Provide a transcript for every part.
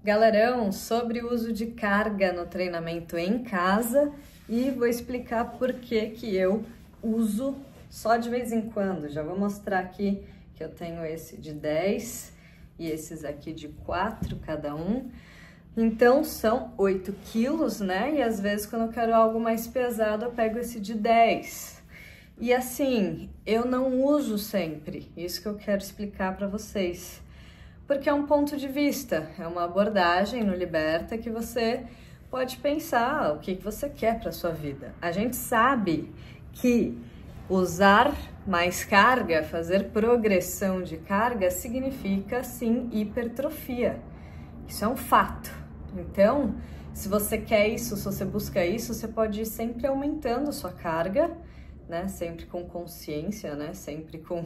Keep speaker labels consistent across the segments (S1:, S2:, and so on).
S1: Galerão, sobre o uso de carga no treinamento em casa e vou explicar por que eu uso só de vez em quando. Já vou mostrar aqui que eu tenho esse de 10 e esses aqui de 4 cada um. Então são 8 quilos, né? E às vezes quando eu quero algo mais pesado eu pego esse de 10. E assim, eu não uso sempre, isso que eu quero explicar para vocês. Porque é um ponto de vista, é uma abordagem no Liberta que você pode pensar o que você quer para sua vida. A gente sabe que usar mais carga, fazer progressão de carga, significa sim hipertrofia. Isso é um fato. Então, se você quer isso, se você busca isso, você pode ir sempre aumentando a sua carga, né? Sempre com consciência, né? Sempre com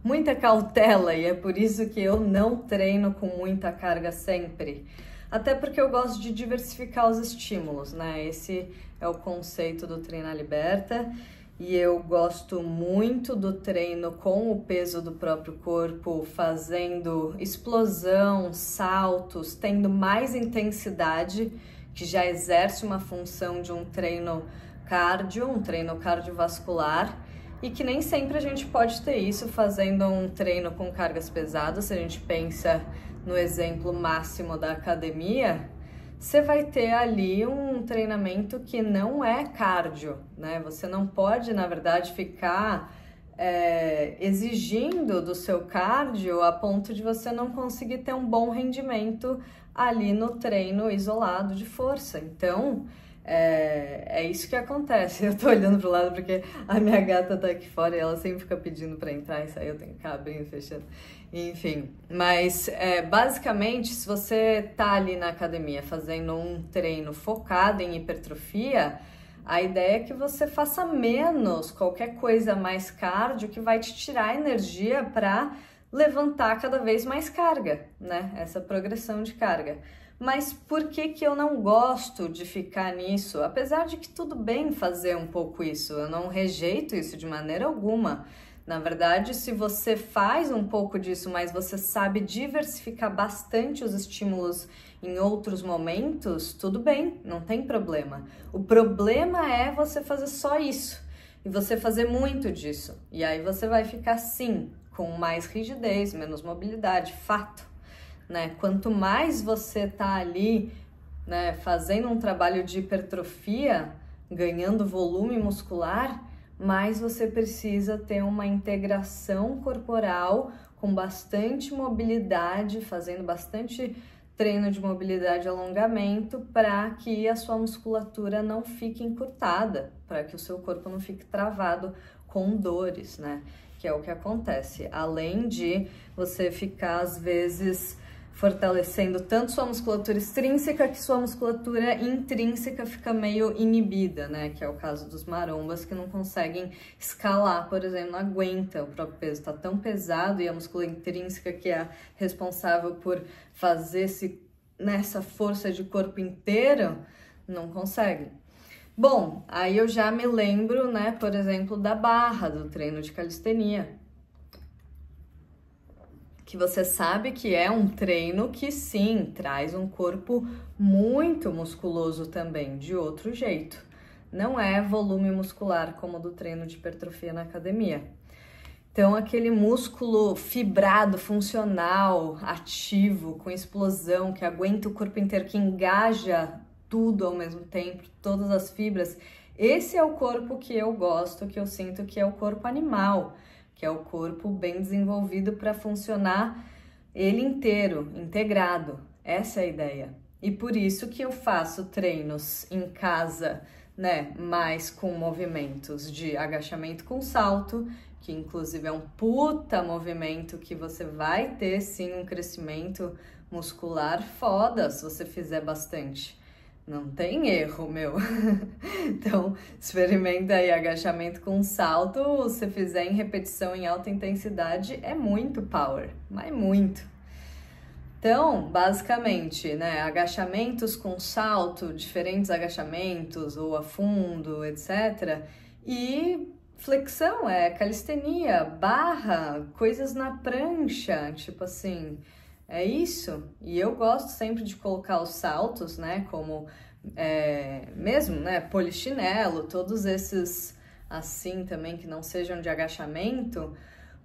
S1: muita cautela, e é por isso que eu não treino com muita carga sempre. Até porque eu gosto de diversificar os estímulos, né? Esse é o conceito do Treinar Liberta, e eu gosto muito do treino com o peso do próprio corpo, fazendo explosão, saltos, tendo mais intensidade, que já exerce uma função de um treino cardio, um treino cardiovascular, e que nem sempre a gente pode ter isso fazendo um treino com cargas pesadas. Se a gente pensa no exemplo máximo da academia, você vai ter ali um treinamento que não é cardio, né? Você não pode, na verdade, ficar exigindo do seu cardio a ponto de você não conseguir ter um bom rendimento ali no treino isolado de força. Então, é isso que acontece. Eu tô olhando pro lado porque a minha gata tá aqui fora e ela sempre fica pedindo para entrar e sair, eu tenho que ficar abrindo e fechando. Enfim, mas basicamente, se você tá ali na academia fazendo um treino focado em hipertrofia, a ideia é que você faça menos qualquer coisa mais cardio que vai te tirar energia para levantar cada vez mais carga, né? Essa progressão de carga. Mas por que eu não gosto de ficar nisso? Apesar de que tudo bem fazer um pouco isso, eu não rejeito isso de maneira alguma. Na verdade, se você faz um pouco disso, mas você sabe diversificar bastante os estímulos em outros momentos, tudo bem, não tem problema. O problema é você fazer só isso e você fazer muito disso. E aí você vai ficar, sim, com mais rigidez, menos mobilidade, fato. Né? Quanto mais você tá ali, né, fazendo um trabalho de hipertrofia, ganhando volume muscular, mais você precisa ter uma integração corporal com bastante mobilidade, fazendo bastante treino de mobilidade e alongamento para que a sua musculatura não fique encurtada, para que o seu corpo não fique travado com dores, né? Que é o que acontece. Além de você ficar, às vezes, fortalecendo tanto sua musculatura extrínseca que sua musculatura intrínseca fica meio inibida, né? Que é o caso dos marombas que não conseguem escalar, por exemplo, não aguenta, o próprio peso está tão pesado e a musculatura intrínseca que é responsável por fazer nessa força de corpo inteiro, não consegue. Bom, aí eu já me lembro, né, por exemplo, da barra, do treino de calistenia, que você sabe que é um treino que sim, traz um corpo muito musculoso também, de outro jeito. Não é volume muscular como o do treino de hipertrofia na academia. Então, aquele músculo fibrado, funcional, ativo, com explosão, que aguenta o corpo inteiro, que engaja tudo ao mesmo tempo, todas as fibras, esse é o corpo que eu gosto, que eu sinto que é o corpo animal, que é o corpo bem desenvolvido para funcionar ele inteiro, integrado. Essa é a ideia. E por isso que eu faço treinos em casa, né, mais com movimentos de agachamento com salto, que inclusive é um puta movimento que você vai ter sim um crescimento muscular foda se você fizer bastante. Não tem erro, meu. Então, experimenta aí agachamento com salto. Se fizer em repetição em alta intensidade, é muito power, mas muito. Então, basicamente, né, agachamentos com salto, diferentes agachamentos, ou a fundo, etc. E flexão, calistenia, barra, coisas na prancha, tipo assim, É isso. E eu gosto sempre de colocar os saltos, né? Como mesmo, né? Polichinelo, todos esses assim também que não sejam de agachamento.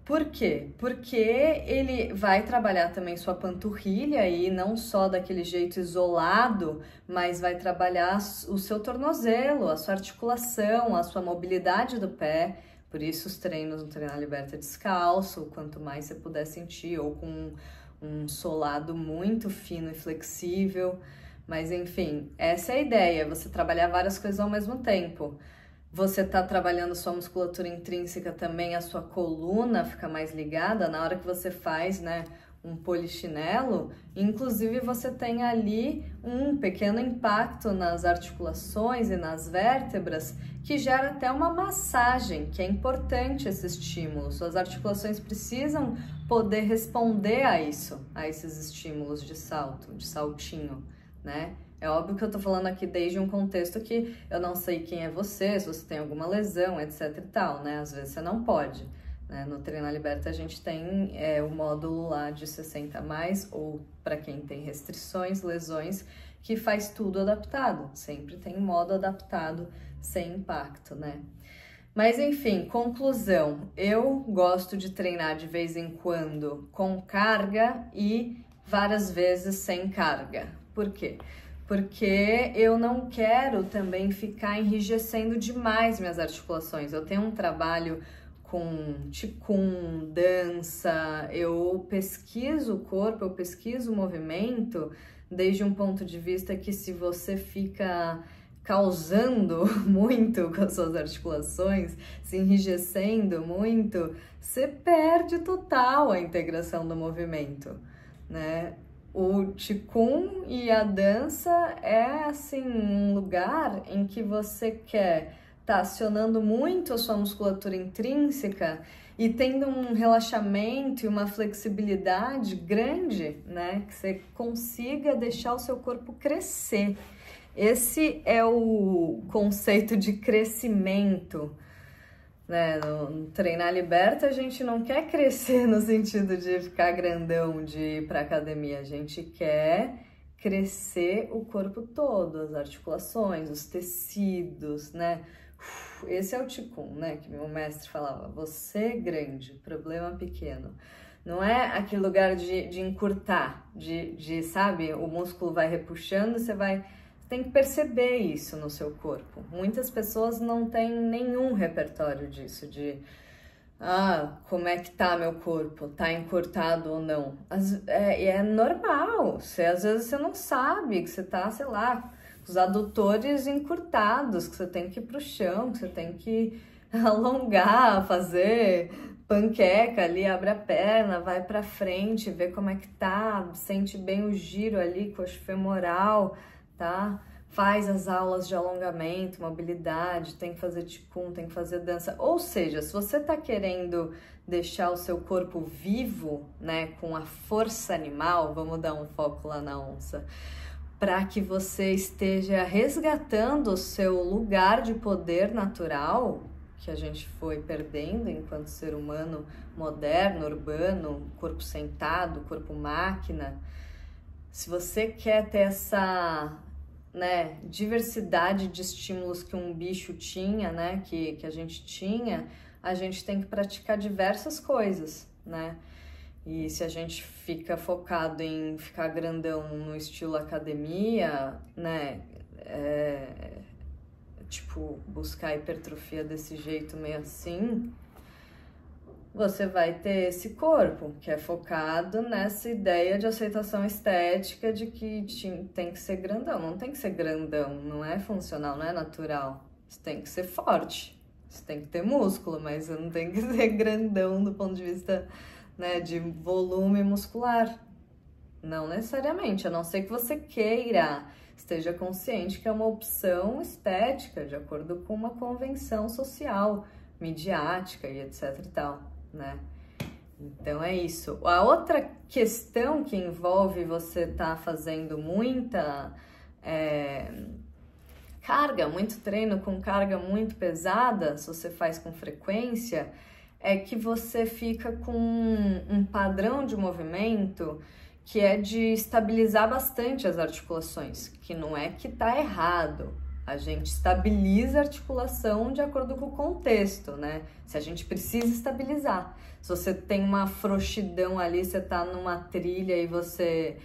S1: Por quê? Porque ele vai trabalhar também sua panturrilha e não só daquele jeito isolado, mas vai trabalhar o seu tornozelo, a sua articulação, a sua mobilidade do pé. Por isso os treinos no Treinar Liberta descalço, quanto mais você puder sentir, ou com um solado muito fino e flexível. Mas enfim, essa é a ideia, você trabalhar várias coisas ao mesmo tempo. Você está trabalhando sua musculatura intrínseca também, a sua coluna fica mais ligada na hora que você faz, né, um polichinelo. Inclusive, você tem ali um pequeno impacto nas articulações e nas vértebras que gera até uma massagem, que é importante esse estímulo. Suas articulações precisam poder responder a isso, a esses estímulos de salto, de saltinho, né? É óbvio que eu tô falando aqui desde um contexto que eu não sei quem é você, se você tem alguma lesão, etc e tal, né? Às vezes você não pode, né? No Treinar Liberta a gente tem o módulo lá de 60+, ou para quem tem restrições, lesões, que faz tudo adaptado. Sempre tem um modo adaptado, sem impacto, né? Mas enfim, conclusão. Eu gosto de treinar de vez em quando com carga e várias vezes sem carga. Por quê? Porque eu não quero também ficar enrijecendo demais minhas articulações. Eu tenho um trabalho com Qigong, dança, eu pesquiso o corpo, eu pesquiso o movimento desde um ponto de vista que se você fica causando muito com as suas articulações, se enrijecendo muito, você perde total a integração do movimento, né? O Qigong e a dança é assim um lugar em que você quer estar acionando muito a sua musculatura intrínseca e tendo um relaxamento e uma flexibilidade grande, né? Que você consiga deixar o seu corpo crescer. Esse é o conceito de crescimento, né? No Treinar Liberta a gente não quer crescer no sentido de ficar grandão, de ir pra academia. A gente quer crescer o corpo todo, as articulações, os tecidos, né? Esse é o Qigong, né? Que meu mestre falava, você grande, problema pequeno. Não é aquele lugar de encurtar, sabe? O músculo vai repuxando, você tem que perceber isso no seu corpo. Muitas pessoas não têm nenhum repertório disso, como é que tá meu corpo? Tá encurtado ou não? É normal, às vezes você não sabe que você tá, sei lá, os adutores encurtados, que você tem que ir pro chão, que você tem que alongar, fazer panqueca ali, abre a perna, vai pra frente, vê como é que tá, sente bem o giro ali, coxo femoral, tá? Faz as aulas de alongamento, mobilidade, tem que fazer Qigong, tem que fazer dança. Ou seja, se você tá querendo deixar o seu corpo vivo, né, com a força animal, vamos dar um foco lá na onça, para que você esteja resgatando o seu lugar de poder natural, que a gente foi perdendo enquanto ser humano moderno, urbano, corpo sentado, corpo máquina. Se você quer ter essa, né, diversidade de estímulos que um bicho tinha, né, que a gente tinha, a gente tem que praticar diversas coisas, né? E se a gente fica focado em ficar grandão no estilo academia, né, tipo, buscar hipertrofia desse jeito meio assim, você vai ter esse corpo que é focado nessa ideia de aceitação estética de que tem que ser grandão. Não tem que ser grandão, não é funcional, não é natural. Você tem que ser forte, você tem que ter músculo, mas você não tem que ser grandão do ponto de vista, né, de volume muscular. Não necessariamente, a não ser que você queira, esteja consciente que é uma opção estética, de acordo com uma convenção social, midiática e etc e tal, né? Então é isso. A outra questão que envolve você estar fazendo muita carga, muito treino com carga muito pesada, se você faz com frequência, é que você fica com um padrão de movimento que é de estabilizar bastante as articulações, que não é que tá errado. A gente estabiliza a articulação de acordo com o contexto, né? Se a gente precisa estabilizar. Se você tem uma frouxidão ali, você tá numa trilha e você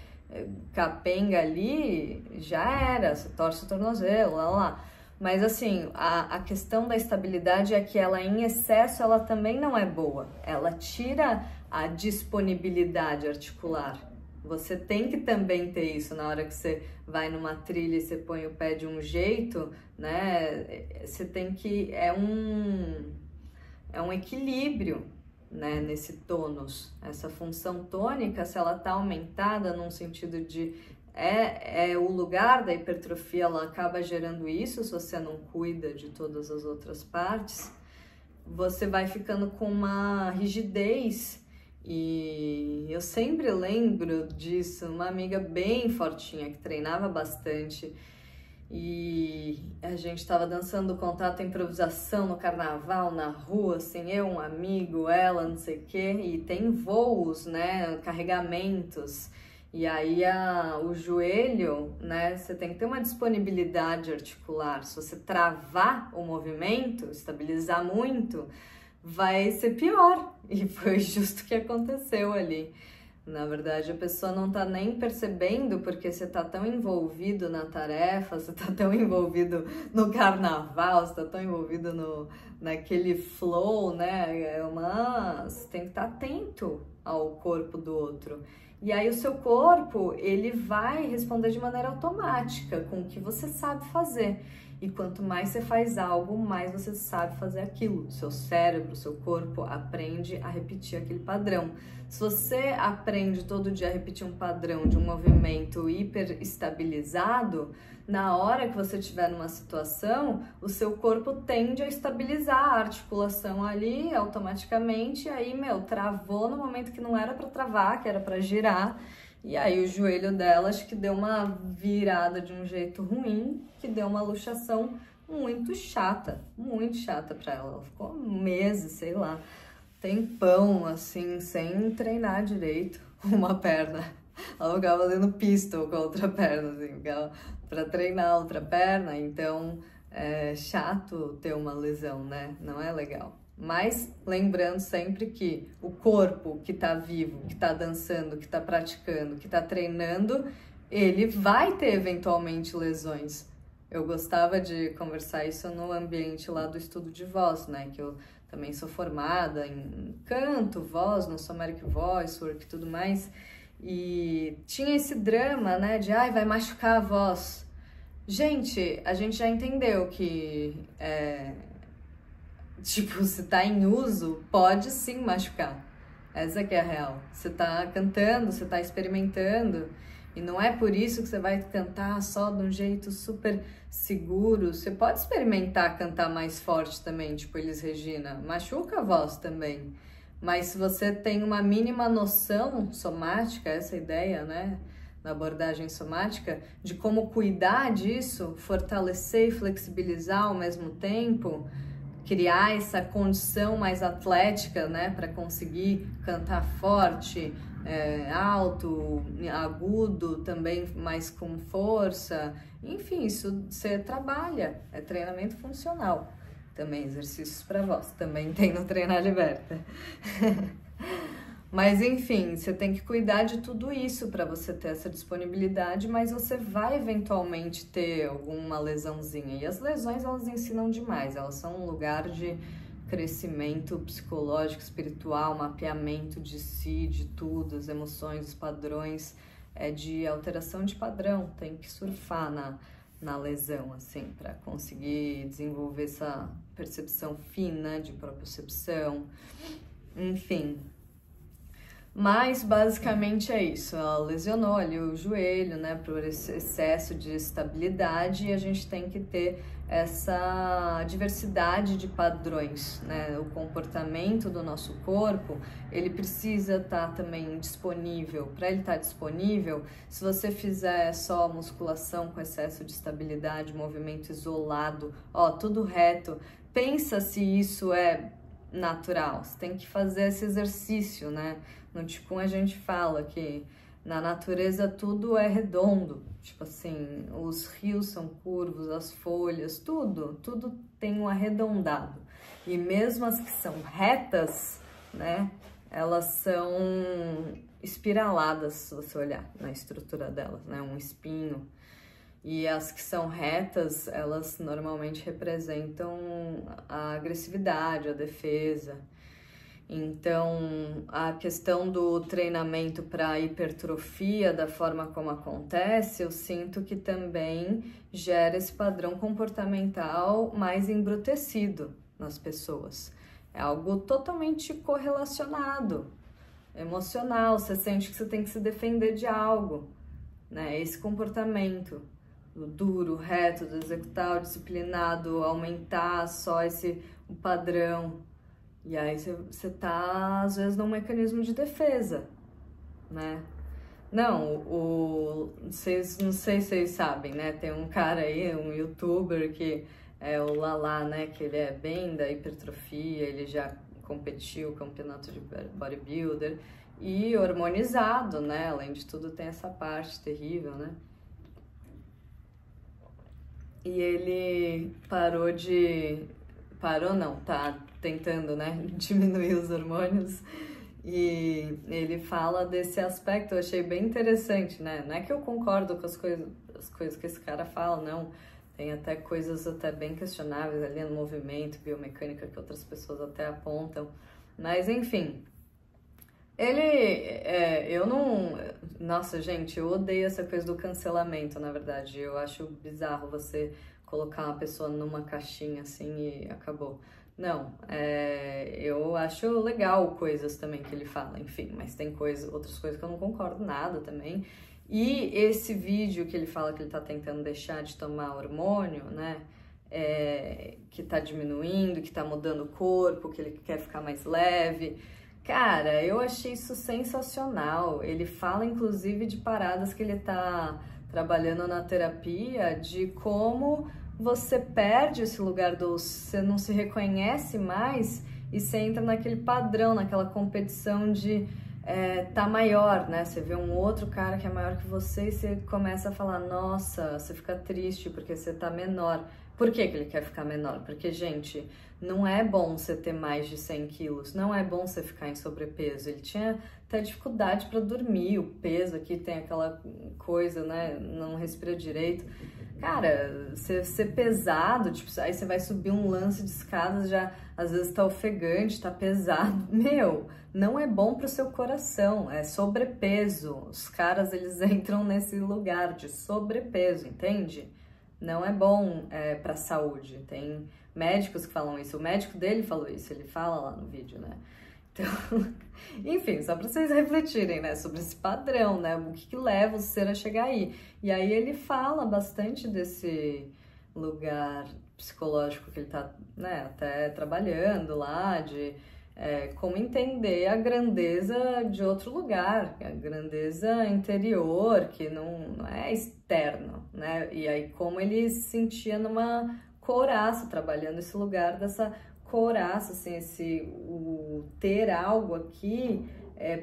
S1: capenga ali, já era, você torce o tornozelo, lá. Mas assim, a questão da estabilidade é que ela em excesso, ela também não é boa. Ela tira a disponibilidade articular. Você tem que também ter isso na hora que você vai numa trilha e você põe o pé de um jeito, né? Você tem que... É um equilíbrio, né? Nesse tônus. Essa função tônica, se ela tá aumentada num sentido de... É o lugar da hipertrofia, ela acaba gerando isso, se você não cuida de todas as outras partes, você vai ficando com uma rigidez. E eu sempre lembro disso, uma amiga bem fortinha que treinava bastante e a gente estava dançando contato improvisação no carnaval, na rua, assim, eu, um amigo, ela, não sei o quê, e tem voos, né, carregamentos, e aí o joelho, né, você tem que ter uma disponibilidade articular. Se você travar o movimento, estabilizar muito, vai ser pior. E foi justo o que aconteceu ali. Na verdade, a pessoa não tá nem percebendo, porque você tá tão envolvido na tarefa, você tá tão envolvido no carnaval, você tá tão envolvido naquele flow, né? Você tem que estar atento ao corpo do outro. E aí o seu corpo, ele vai responder de maneira automática com o que você sabe fazer. E quanto mais você faz algo, mais você sabe fazer aquilo. Seu cérebro, seu corpo aprende a repetir aquele padrão. Se você aprende todo dia a repetir um padrão de um movimento hiper estabilizado, na hora que você estiver numa situação, o seu corpo tende a estabilizar a articulação ali automaticamente. E aí, travou no momento que não era para travar, que era para girar. E aí o joelho dela, acho que deu uma virada de um jeito ruim, que deu uma luxação muito chata pra ela. Ela ficou meses, sei lá, tempão, assim, sem treinar direito uma perna. Ela ficava fazendo pistol com a outra perna, assim, ficava pra treinar a outra perna, então é chato ter uma lesão, né? Não é legal. Mas lembrando sempre que o corpo que tá vivo, que tá dançando, que tá praticando, que tá treinando, ele vai ter eventualmente lesões. Eu gostava de conversar isso no ambiente lá do estudo de voz, né? Que eu também sou formada em canto, voz, no Somatic Voice Work e tudo mais. E tinha esse drama, né? De, vai machucar a voz. Gente, a gente já entendeu que... Tipo, se tá em uso, pode sim machucar. Essa que é a real. Você tá cantando, você tá experimentando, e não é por isso que você vai cantar só de um jeito super seguro. Você pode experimentar cantar mais forte também, tipo Elis Regina. Machuca a voz também. Mas se você tem uma mínima noção somática, essa ideia, né, na abordagem somática, de como cuidar disso, fortalecer e flexibilizar ao mesmo tempo, criar essa condição mais atlética, né, para conseguir cantar forte, alto, agudo, também mais com força. Enfim, isso você trabalha, é treinamento funcional. Também exercícios para voz, também tem no Treinar Liberta. Mas enfim, você tem que cuidar de tudo isso para você ter essa disponibilidade, mas você vai eventualmente ter alguma lesãozinha. E as lesões, elas ensinam demais, elas são um lugar de crescimento psicológico, espiritual, mapeamento de si, de tudo, as emoções, os padrões, de alteração de padrão. Tem que surfar na lesão, assim, para conseguir desenvolver essa percepção fina de propriocepção, enfim. Mas basicamente é isso, ela lesionou ali o joelho, né, por esse excesso de estabilidade, e a gente tem que ter essa diversidade de padrões, né, o comportamento do nosso corpo, ele precisa estar também disponível. Para ele estar disponível, se você fizer só musculação com excesso de estabilidade, movimento isolado, tudo reto, pensa se isso é natural. Você tem que fazer esse exercício, né? No Qigong a gente fala que Na natureza tudo é redondo, tipo assim, os rios são curvos, as folhas, tudo tem um arredondado. E mesmo as que são retas, né, elas são espiraladas, se você olhar na estrutura delas, né, um espinho. E as que são retas, elas normalmente representam a agressividade, a defesa. Então, a questão do treinamento para hipertrofia, da forma como acontece, eu sinto que também gera esse padrão comportamental mais embrutecido nas pessoas. É algo totalmente correlacionado, emocional, você sente que você tem que se defender de algo, né? Esse comportamento do duro, reto, do executar, o disciplinado, aumentar só o padrão. E aí você tá, às vezes, num mecanismo de defesa, né? Não, não sei se vocês sabem, né? Tem um cara aí, um youtuber que é o Lala, né? Que ele é bem da hipertrofia, ele já competiu campeonato de bodybuilder e hormonizado, né? Além de tudo tem essa parte terrível, né? E ele parou não, tá tentando, né, diminuir os hormônios, e ele fala desse aspecto, eu achei bem interessante, né, não é que eu concordo com as coisas que esse cara fala, não, tem até coisas até bem questionáveis ali no movimento, biomecânica, que outras pessoas até apontam, mas enfim, eu não, nossa gente, eu odeio essa coisa do cancelamento, na verdade, eu acho bizarro você colocar uma pessoa numa caixinha assim e acabou. Não, eu acho legal coisas também que ele fala, enfim, mas tem outras coisas que eu não concordo nada também. E esse vídeo que ele fala que ele tá tentando deixar de tomar hormônio, né, que tá diminuindo, que tá mudando o corpo, que ele quer ficar mais leve. Cara, eu achei isso sensacional. Ele fala, inclusive, de paradas que ele tá trabalhando na terapia, de como você perde esse lugar você não se reconhece mais e você entra naquele padrão, naquela competição de tá maior, né? Você vê um outro cara que é maior que você e você começa a falar, nossa, você fica triste porque você tá menor. Por que que ele quer ficar menor? Porque, gente, não é bom você ter mais de 100 quilos, não é bom você ficar em sobrepeso. Ele tinha até dificuldade para dormir, o peso aqui tem aquela coisa, né? Não respira direito. Cara, você ser pesado, tipo, aí você vai subir um lance de escadas, já às vezes tá ofegante, tá pesado. Meu, não é bom pro seu coração, é sobrepeso. Os caras, eles entram nesse lugar de sobrepeso, entende? Não é bom pra saúde. Tem médicos que falam isso, o médico dele falou isso, ele fala lá no vídeo, né? Então, enfim, só para vocês refletirem, né, sobre esse padrão, né, o que leva o ser a chegar aí. E aí ele fala bastante desse lugar psicológico que ele tá, né, até trabalhando lá, de como entender a grandeza de outro lugar, a grandeza interior, que não é externo, né, e aí como ele se sentia numa couraça, trabalhando esse lugar dessa couraça, assim, o ter algo aqui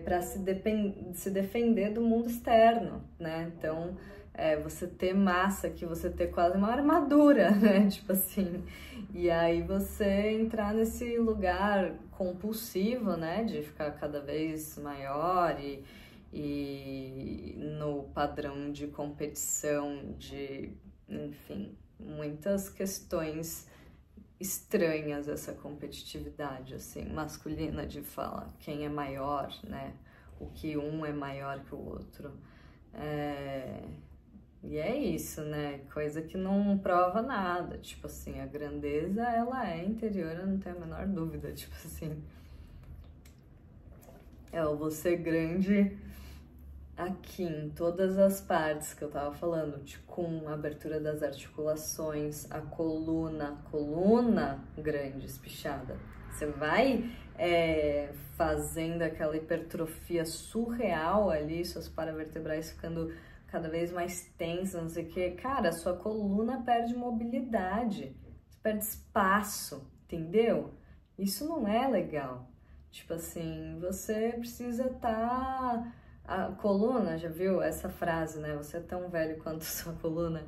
S1: para se defender do mundo externo, né? Então, você ter massa aqui, você ter quase uma armadura, né? Tipo assim, e aí você entrar nesse lugar compulsivo, né? De ficar cada vez maior e no padrão de competição, enfim, muitas questões estranhas, essa competitividade assim masculina de falar quem é maior, né? O que um é maior que o outro. E é isso, né? Coisa que não prova nada. Tipo assim, a grandeza, ela é interior, eu não tenho a menor dúvida. Tipo assim, eu vou ser grande aqui em todas as partes que eu tava falando, ticum, a abertura das articulações, a coluna grande, espichada. Você vai fazendo aquela hipertrofia surreal ali, suas paravertebrais ficando cada vez mais tensas, não sei o que. Cara, a sua coluna perde mobilidade, você perde espaço, entendeu? Isso não é legal. Tipo assim, você precisa estar A coluna, já viu essa frase, né? Você é tão velho quanto sua coluna.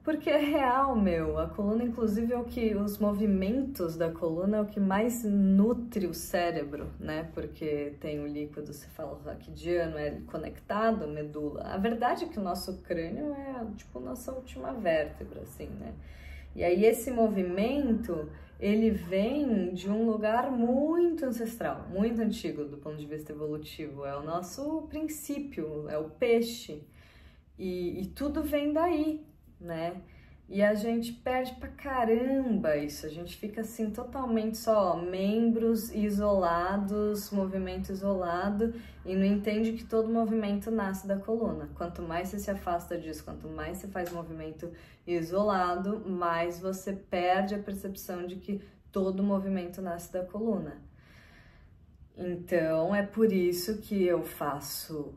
S1: Porque é real, meu. A coluna, inclusive, é o que... Os movimentos da coluna é o que mais nutre o cérebro, né? Porque tem o líquido cefalorraquidiano, é conectado à medula. A verdade é que o nosso crânio é, tipo, nossa última vértebra, assim, né? E aí esse movimento, ele vem de um lugar muito ancestral, muito antigo do ponto de vista evolutivo. É o nosso princípio, é o peixe. E tudo vem daí, né? E a gente perde pra caramba isso, a gente fica assim totalmente só membros isolados, movimento isolado, e não entende que todo movimento nasce da coluna. Quanto mais você se afasta disso, quanto mais você faz movimento isolado, mais você perde a percepção de que todo movimento nasce da coluna. Então é por isso que eu faço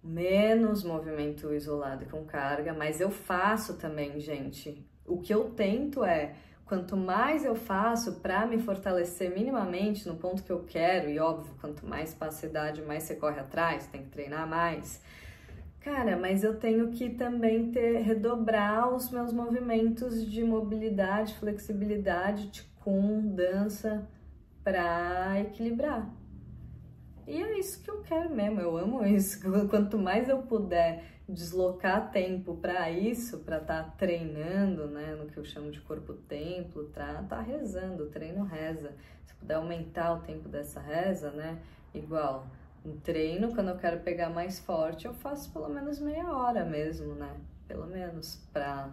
S1: menos movimento isolado com carga, mas eu faço também, gente. O que eu tento é, quanto mais eu faço para me fortalecer minimamente no ponto que eu quero, e óbvio, quanto mais passa a idade, mais você corre atrás, tem que treinar mais. Cara, mas eu tenho que também redobrar os meus movimentos de mobilidade, flexibilidade, Qigong, dança, para equilibrar. E é isso que eu quero mesmo, eu amo isso. Quanto mais eu puder deslocar tempo para isso, para estar treinando, né, no que eu chamo de corpo-templo, tá rezando, o treino reza. Se puder aumentar o tempo dessa reza, né, igual um treino, quando eu quero pegar mais forte, eu faço pelo menos meia hora mesmo, né, pelo menos para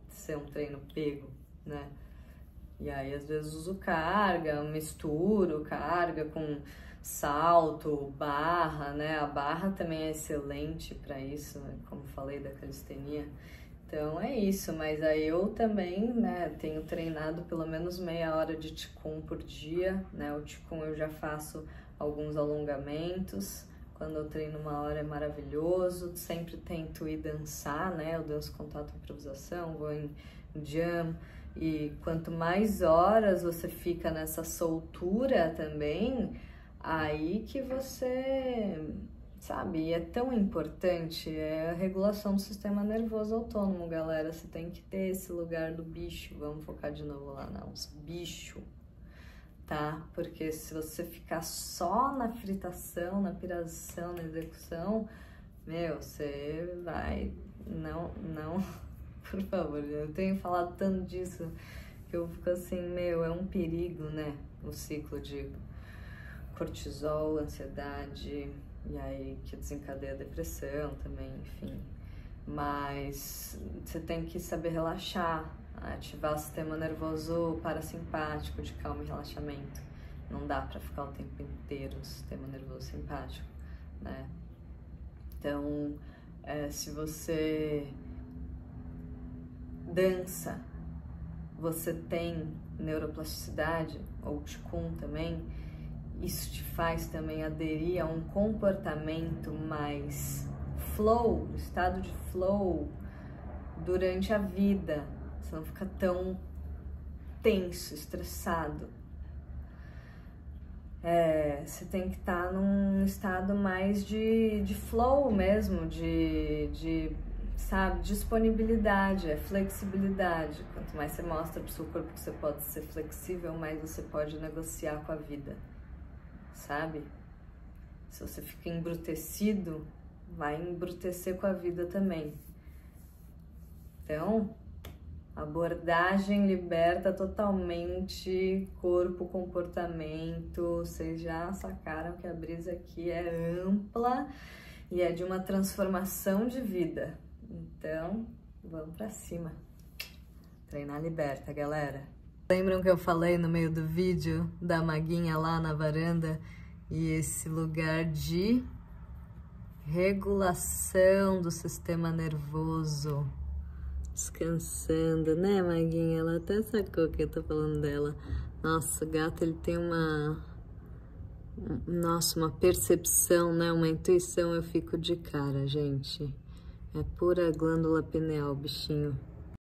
S1: ser um treino pego, né. E aí às vezes uso carga, misturo carga com salto, barra, né? A barra também é excelente para isso, né? Como falei da calistenia. Então é isso, mas aí eu também, né, tenho treinado pelo menos meia hora de Qigong por dia, né? O Qigong eu já faço alguns alongamentos. Quando eu treino uma hora é maravilhoso. Sempre tento ir dançar, né? Eu danço contato improvisação, vou em jam. E quanto mais horas você fica nessa soltura também, aí que você, sabe, é tão importante, é a regulação do sistema nervoso autônomo, galera. Você tem que ter esse lugar do bicho, vamos focar de novo lá, não, os bichos, tá? Porque se você ficar só na fritação, na piração, na execução, meu, você vai, não, por favor, eu tenho falado tanto disso que eu fico assim, meu, é um perigo, né, o ciclo de cortisol, ansiedade, e aí que desencadeia a depressão também, enfim. Mas você tem que saber relaxar, ativar o sistema nervoso parasimpático de calma e relaxamento. Não dá pra ficar o tempo inteiro no sistema nervoso simpático, né? Então, se você dança, você tem neuroplasticidade, ou Qigong também, isso te faz também aderir a um comportamento mais flow, estado de flow durante a vida. Você não fica tão tenso, estressado. Você tem que estar num estado mais de flow mesmo, sabe, disponibilidade, flexibilidade. Quanto mais você mostra pro seu corpo que você pode ser flexível, mais você pode negociar com a vida. Sabe? Se você fica embrutecido, vai embrutecer com a vida também. Então, abordagem liberta totalmente corpo, comportamento. Vocês já sacaram que a brisa aqui é ampla e é de uma transformação de vida. Então, vamos pra cima. Treinar liberta, galera. Lembram que eu falei no meio do vídeo da maguinha lá na varanda e esse lugar de regulação do sistema nervoso, descansando, né, maguinha? Ela até sacou que eu tô falando dela. Nossa, o gato, ele tem uma percepção, né, uma intuição. Eu fico de cara, gente. É pura glândula pineal, bichinho.